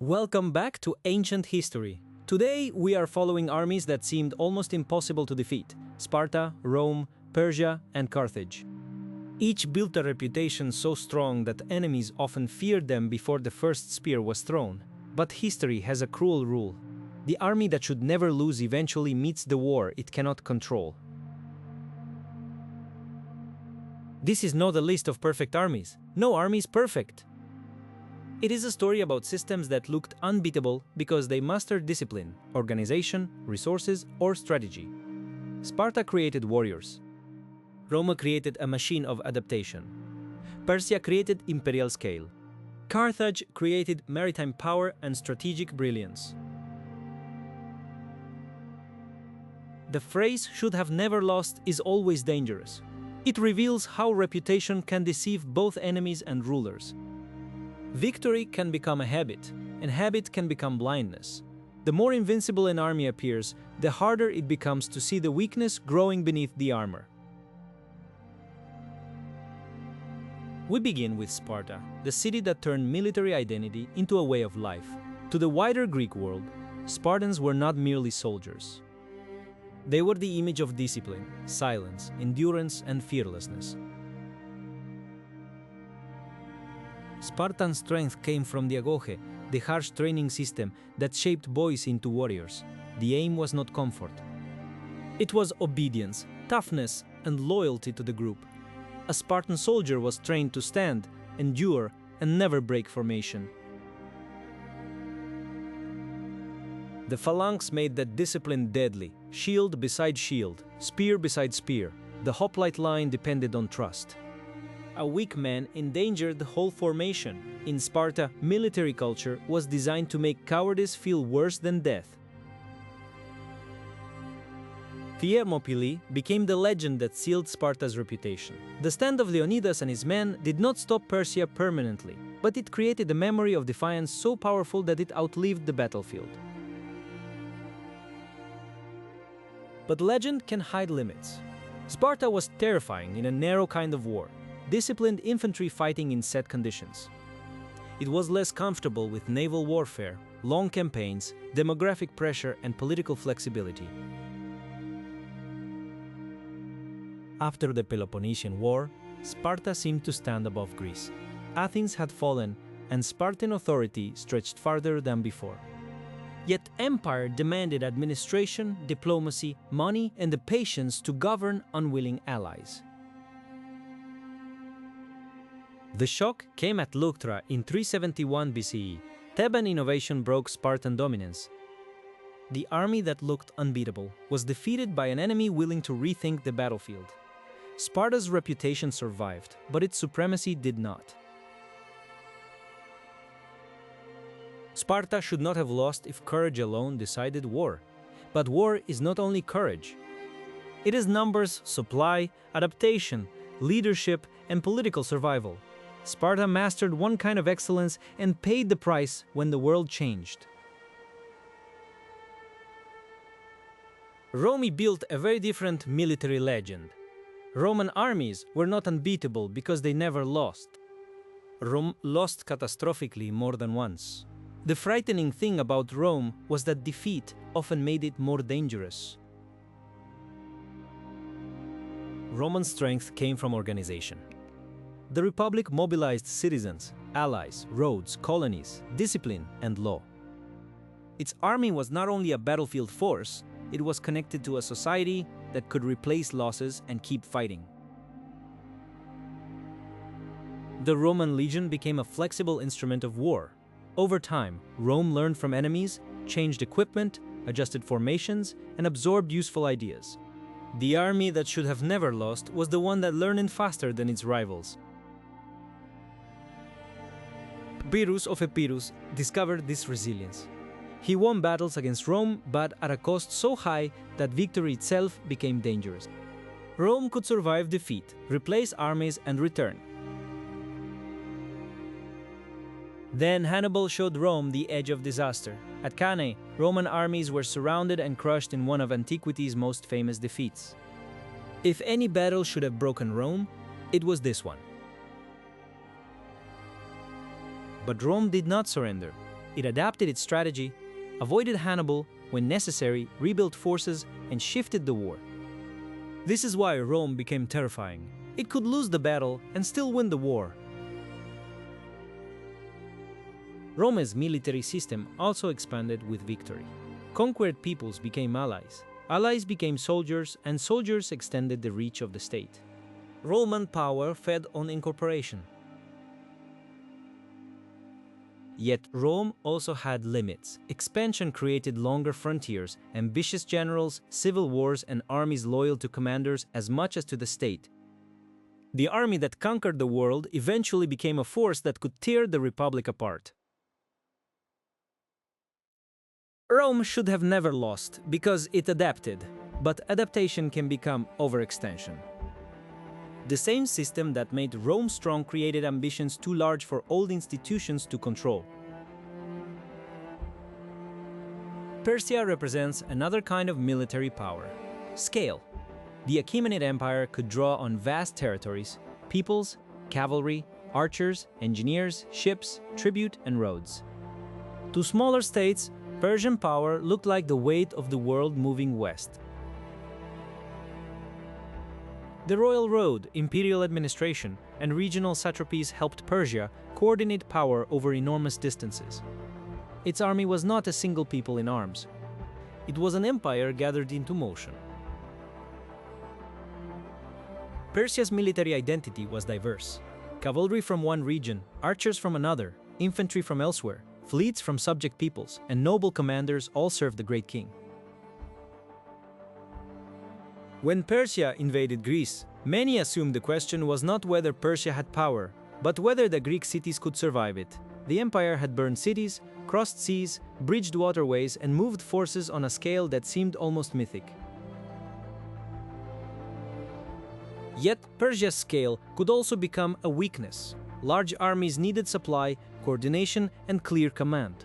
Welcome back to Ancient History. Today we are following armies that seemed almost impossible to defeat: Sparta, Rome, Persia, and Carthage. Each built a reputation so strong that enemies often feared them before the first spear was thrown. But history has a cruel rule. The army that should never lose eventually meets the war it cannot control. This is not a list of perfect armies. No army is perfect. It is a story about systems that looked unbeatable because they mastered discipline, organization, resources, or strategy. Sparta created warriors. Rome created a machine of adaptation. Persia created imperial scale. Carthage created maritime power and strategic brilliance. The phrase "should have never lost" is always dangerous. It reveals how reputation can deceive both enemies and rulers. Victory can become a habit, and habit can become blindness. The more invincible an army appears, the harder it becomes to see the weakness growing beneath the armor. We begin with Sparta, the city that turned military identity into a way of life. To the wider Greek world, Spartans were not merely soldiers. They were the image of discipline, silence, endurance, and fearlessness. Spartan strength came from the agoge, the harsh training system that shaped boys into warriors. The aim was not comfort. It was obedience, toughness, and loyalty to the group. A Spartan soldier was trained to stand, endure, and never break formation. The phalanx made that discipline deadly, shield beside shield, spear beside spear. The hoplite line depended on trust. A weak man endangered the whole formation. In Sparta, military culture was designed to make cowardice feel worse than death. Thermopylae became the legend that sealed Sparta's reputation. The stand of Leonidas and his men did not stop Persia permanently, but it created a memory of defiance so powerful that it outlived the battlefield. But legend can hide limits. Sparta was terrifying in a narrow kind of war. Disciplined infantry fighting in set conditions. It was less comfortable with naval warfare, long campaigns, demographic pressure, and political flexibility. After the Peloponnesian War, Sparta seemed to stand above Greece. Athens had fallen, and Spartan authority stretched farther than before. Yet empire demanded administration, diplomacy, money, and the patience to govern unwilling allies. The shock came at Leuctra in 371 BCE. Theban innovation broke Spartan dominance. The army that looked unbeatable was defeated by an enemy willing to rethink the battlefield. Sparta's reputation survived, but its supremacy did not. Sparta should not have lost if courage alone decided war. But war is not only courage. It is numbers, supply, adaptation, leadership, and political survival. Sparta mastered one kind of excellence and paid the price when the world changed. Rome built a very different military legend. Roman armies were not unbeatable because they never lost. Rome lost catastrophically more than once. The frightening thing about Rome was that defeat often made it more dangerous. Roman strength came from organization. The Republic mobilized citizens, allies, roads, colonies, discipline, and law. Its army was not only a battlefield force, it was connected to a society that could replace losses and keep fighting. The Roman legion became a flexible instrument of war. Over time, Rome learned from enemies, changed equipment, adjusted formations, and absorbed useful ideas. The army that should have never lost was the one that learned faster than its rivals. Pyrrhus of Epirus discovered this resilience. He won battles against Rome, but at a cost so high that victory itself became dangerous. Rome could survive defeat, replace armies, and return. Then Hannibal showed Rome the edge of disaster. At Cannae, Roman armies were surrounded and crushed in one of antiquity's most famous defeats. If any battle should have broken Rome, it was this one. But Rome did not surrender. It adapted its strategy, avoided Hannibal when necessary, rebuilt forces, and shifted the war. This is why Rome became terrifying. It could lose the battle and still win the war. Rome's military system also expanded with victory. Conquered peoples became allies. Allies became soldiers, and soldiers extended the reach of the state. Roman power fed on incorporation. Yet Rome also had limits. Expansion created longer frontiers, ambitious generals, civil wars, and armies loyal to commanders as much as to the state. The army that conquered the world eventually became a force that could tear the Republic apart. Rome should have never lost because it adapted, but adaptation can become overextension. The same system that made Rome strong created ambitions too large for old institutions to control. Persia represents another kind of military power: scale. The Achaemenid Empire could draw on vast territories, peoples, cavalry, archers, engineers, ships, tribute, and roads. To smaller states, Persian power looked like the weight of the world moving west. The royal road, imperial administration, and regional satrapies helped Persia coordinate power over enormous distances. Its army was not a single people in arms. It was an empire gathered into motion. Persia's military identity was diverse. Cavalry from one region, archers from another, infantry from elsewhere, fleets from subject peoples, and noble commanders all served the great king. When Persia invaded Greece, many assumed the question was not whether Persia had power, but whether the Greek cities could survive it. The empire had burned cities, crossed seas, bridged waterways, and moved forces on a scale that seemed almost mythic. Yet Persia's scale could also become a weakness. Large armies needed supply, coordination, and clear command.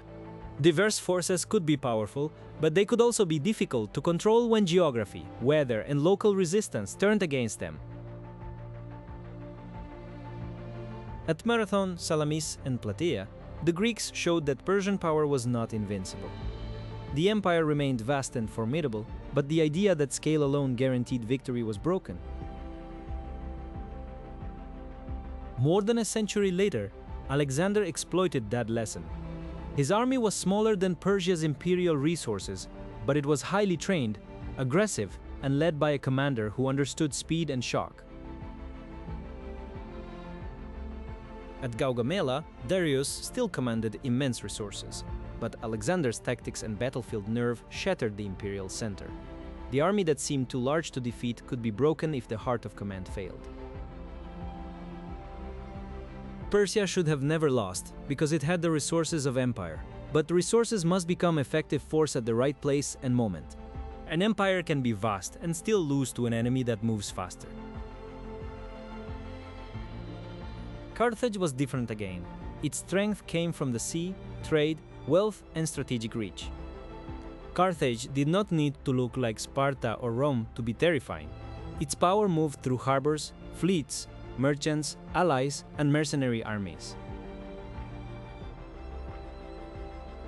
Diverse forces could be powerful, but they could also be difficult to control when geography, weather, and local resistance turned against them. At Marathon, Salamis, and Plataea, the Greeks showed that Persian power was not invincible. The empire remained vast and formidable, but the idea that scale alone guaranteed victory was broken. More than a century later, Alexander exploited that lesson. His army was smaller than Persia's imperial resources, but it was highly trained, aggressive, and led by a commander who understood speed and shock. At Gaugamela, Darius still commanded immense resources, but Alexander's tactics and battlefield nerve shattered the imperial center. The army that seemed too large to defeat could be broken if the heart of command failed. Persia should have never lost, because it had the resources of empire. But resources must become effective force at the right place and moment. An empire can be vast and still lose to an enemy that moves faster. Carthage was different again. Its strength came from the sea, trade, wealth, and strategic reach. Carthage did not need to look like Sparta or Rome to be terrifying. Its power moved through harbors, fleets, merchants, allies, and mercenary armies.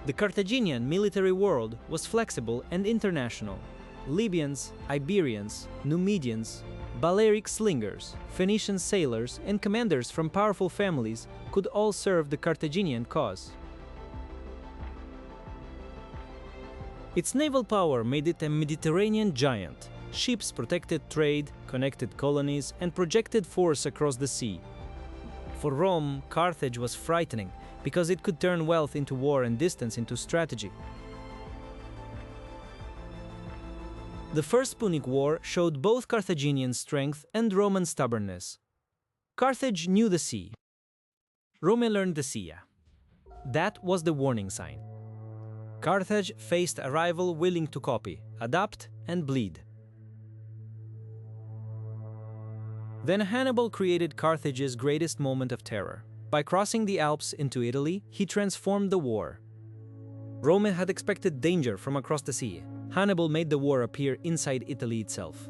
The Carthaginian military world was flexible and international. Libyans, Iberians, Numidians, Balearic slingers, Phoenician sailors, and commanders from powerful families could all serve the Carthaginian cause. Its naval power made it a Mediterranean giant. Ships protected trade, connected colonies, and projected force across the sea. For Rome, Carthage was frightening because it could turn wealth into war and distance into strategy. The First Punic War showed both Carthaginian strength and Roman stubbornness. Carthage knew the sea. Rome learned the sea. That was the warning sign. Carthage faced a rival willing to copy, adapt, and bleed. Then Hannibal created Carthage's greatest moment of terror. By crossing the Alps into Italy, he transformed the war. Rome had expected danger from across the sea. Hannibal made the war appear inside Italy itself.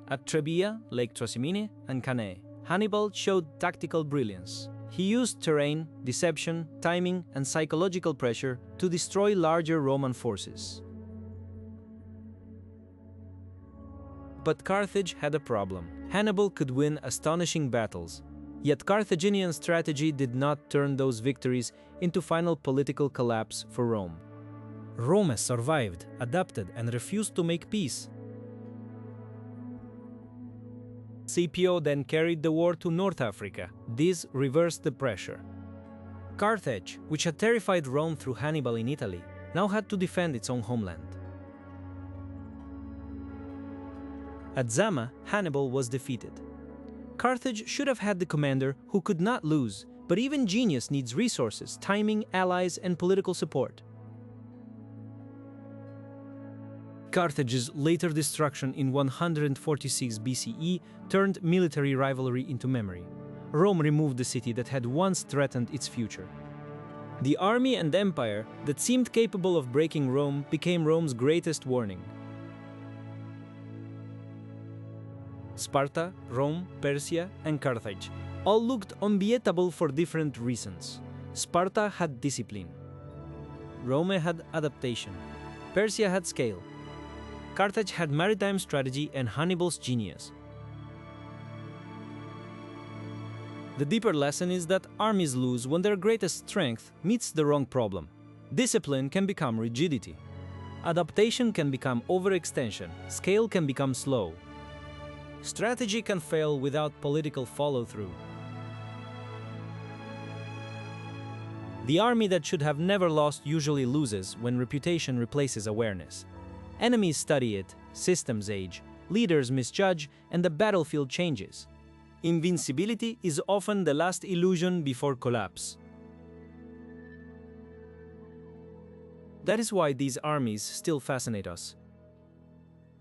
At Trebia, Lake Trasimene, and Cannae, Hannibal showed tactical brilliance. He used terrain, deception, timing, and psychological pressure to destroy larger Roman forces. But Carthage had a problem. Hannibal could win astonishing battles, yet Carthaginian strategy did not turn those victories into final political collapse for Rome. Rome survived, adapted, and refused to make peace. Scipio then carried the war to North Africa. This reversed the pressure. Carthage, which had terrified Rome through Hannibal in Italy, now had to defend its own homeland. At Zama, Hannibal was defeated. Carthage should have had the commander who could not lose, but even genius needs resources, timing, allies, and political support. Carthage's later destruction in 146 BCE turned military rivalry into memory. Rome removed the city that had once threatened its future. The army and empire that seemed capable of breaking Rome became Rome's greatest warning. Sparta, Rome, Persia, and Carthage all looked unbeatable for different reasons. Sparta had discipline. Rome had adaptation. Persia had scale. Carthage had maritime strategy and Hannibal's genius. The deeper lesson is that armies lose when their greatest strength meets the wrong problem. Discipline can become rigidity. Adaptation can become overextension. Scale can become slow. Strategy can fail without political follow-through. The army that should have never lost usually loses when reputation replaces awareness. Enemies study it, systems age, leaders misjudge, and the battlefield changes. Invincibility is often the last illusion before collapse. That is why these armies still fascinate us.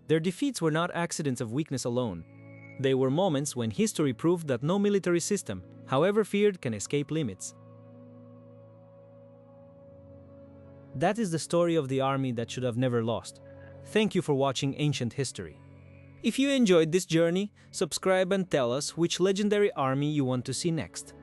Their defeats were not accidents of weakness alone. They were moments when history proved that no military system, however feared, can escape limits. That is the story of the army that should have never lost. Thank you for watching Ancient History. If you enjoyed this journey, subscribe and tell us which legendary army you want to see next.